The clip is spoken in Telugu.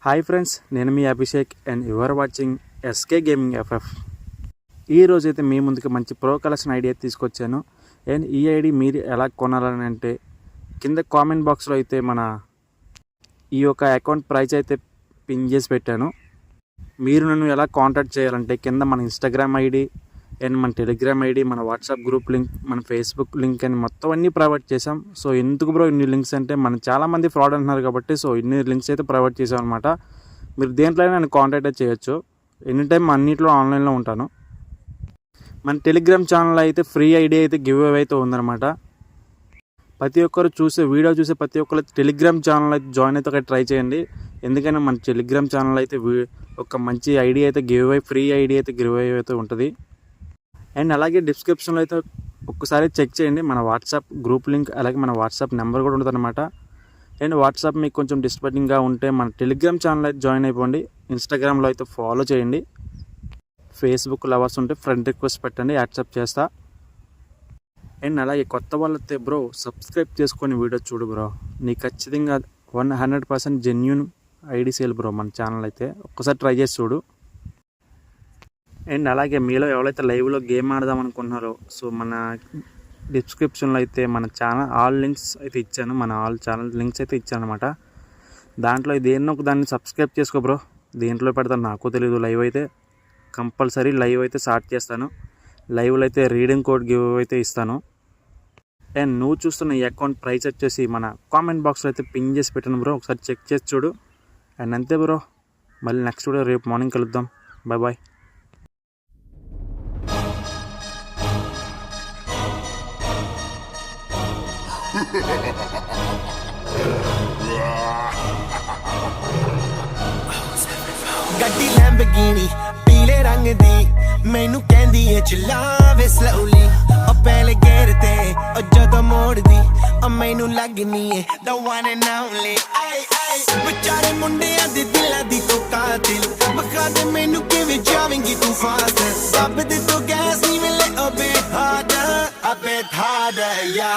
హాయ్ ఫ్రెండ్స్, నేను మీ Abhishek and you are watching SK gaming FF. ఈరోజు అయితే మీ ముందుకు మంచి ప్రో కలెక్షన్ ఐడియా తీసుకొచ్చాను. అండ్ ఈ ఐడి మీరు ఎలా కొనాలని అంటే కింద కామెంట్ బాక్స్లో అయితే ఈ యొక్క అకౌంట్ ప్రైస్ అయితే పిన్ చేసి పెట్టాను. మీరు నన్ను ఎలా కాంటాక్ట్ చేయాలంటే కింద మన ఇన్స్టాగ్రామ్ ఐడి అండ్ మన టెలిగ్రామ్ ఐడి, మన వాట్సాప్ గ్రూప్ లింక్, మన ఫేస్బుక్ లింక్ అని మొత్తం అన్నీ ప్రొవైడ్ చేసాం. సో ఎందుకు బ్రో ఇన్ని లింక్స్ అంటే చాలామంది ఫ్రాడ్ అంటున్నారు కాబట్టి సో ఇన్ని లింక్స్ అయితే ప్రొవైడ్ చేసాం అనమాట. మీరు దేంట్లో అయినా నన్ను కాంటాక్ట్ అయితే చేయొచ్చు. ఎనీ టైం అన్నింటిలో ఆన్లైన్లో ఉంటాను. మన టెలిగ్రామ్ ఛానల్ అయితే ఫ్రీ ఐడి అయితే గివ్ అవే అయితే ఉందన్నమాట. ప్రతి ఒక్కరు వీడియో చూసే ప్రతి ఒక్కరు టెలిగ్రామ్ ఛానల్ అయితే జాయిన్ అయితే ట్రై చేయండి. ఎందుకంటే మన టెలిగ్రామ్ ఛానల్ అయితే ఒక మంచి ఐడి అయితే గివ్ అవే, ఫ్రీ ఐడి అయితే గివ్ అవే అయితే ఉంటుంది. అండ్ అలాగే డిస్క్రిప్షన్లో అయితే ఒక్కసారి చెక్ చేయండి. మన వాట్సాప్ గ్రూప్ లింక్ అలాగే మన వాట్సాప్ నెంబర్ కూడా ఉంటుంది అనమాట. అండ్ వాట్సాప్ మీకు కొంచెం డిస్టర్బింగ్గా ఉంటే మన టెలిగ్రామ్ ఛానల్ అయితే జాయిన్ అయిపోండి. ఇన్స్టాగ్రామ్లో అయితే ఫాలో చేయండి. ఫేస్బుక్ లవర్స్ ఉంటే ఫ్రెండ్ రిక్వెస్ట్ పెట్టండి, యాక్సెప్ట్ చేస్తా. అండ్ అలాగే కొత్త వాళ్ళైతే బ్రో సబ్స్క్రైబ్ చేసుకొని వీడియో చూడు బ్రో. నీకు ఖచ్చితంగా 100% జెన్యూన్ ఐడి సేల్ బ్రో మన ఛానల్ అయితే. ఒక్కసారి ట్రై చేసి చూడు. అండ్ అలాగే మీలో ఎవరైతే లైవ్లో గేమ్ ఆడదాం అనుకుంటున్నారో సో మన డిస్క్రిప్షన్లో అయితే మన ఛానల్ ఆల్ లింక్స్ అయితే ఇచ్చాను. మన ఆల్ ఛానల్ లింక్స్ అయితే ఇచ్చాను అనమాట. దాంట్లో దేన్నో ఒక దాన్ని సబ్స్క్రైబ్ చేసుకో బ్రో. దేంట్లో పెడతాను నాకు తెలియదు. లైవ్ అయితే కంపల్సరీ లైవ్ అయితే స్టార్ట్ చేస్తాను. లైవ్లో అయితే రీడింగ్ కోడ్ గివ్ అయితే ఇస్తాను. అండ్ నువ్వు చూస్తున్న ఈ అకౌంట్ ప్రైస్ వచ్చేసి మన కామెంట్ బాక్స్లో అయితే పిన్ చేసి పెట్టాను బ్రో. ఒకసారి చెక్ చేసి చూడు. అండ్ అంతే బ్రో, మళ్ళీ నెక్స్ట్ వీడియో రేపు మార్నింగ్ కలుద్దాం. Bye bye. ਗੱਡੀ ਲੈਂਬਗੀਨੀ ਪੀਲੇ ਰੰਗ ਦੀ ਮੈਨੂੰ ਕਹਿੰਦੀ ਏ ਚਲਾਵੇ ਸਲੋਲੀ ਉਹ ਪਹਿਲੇ ਗੇਰ ਤੇ ਉਹ ਜਦੋਂ ਮੋੜਦੀ ਉਹ ਮੈਨੂੰ ਲੱਗਨੀ ਏ the one and only ਵਿਚਾਰੇ ਮੁੰਡਿਆਂ ਦੇ ਦਿਲਾਂ ਦੀ ਤੂੰ ਕਾਤਿਲ ਬਖਾ ਦੇ ਮੈਨੂੰ ਕਿਵੇਂ ਜਾਵੇਂਗੀ ਤੂੰ ਫਾਸਟ ਰੱਬ ਦੇ ਤੋਂ ਗੈਸ ਨਹੀਂ ਮਿਲੇ ਅਬੇ ਹਾਰਡ ਯਾ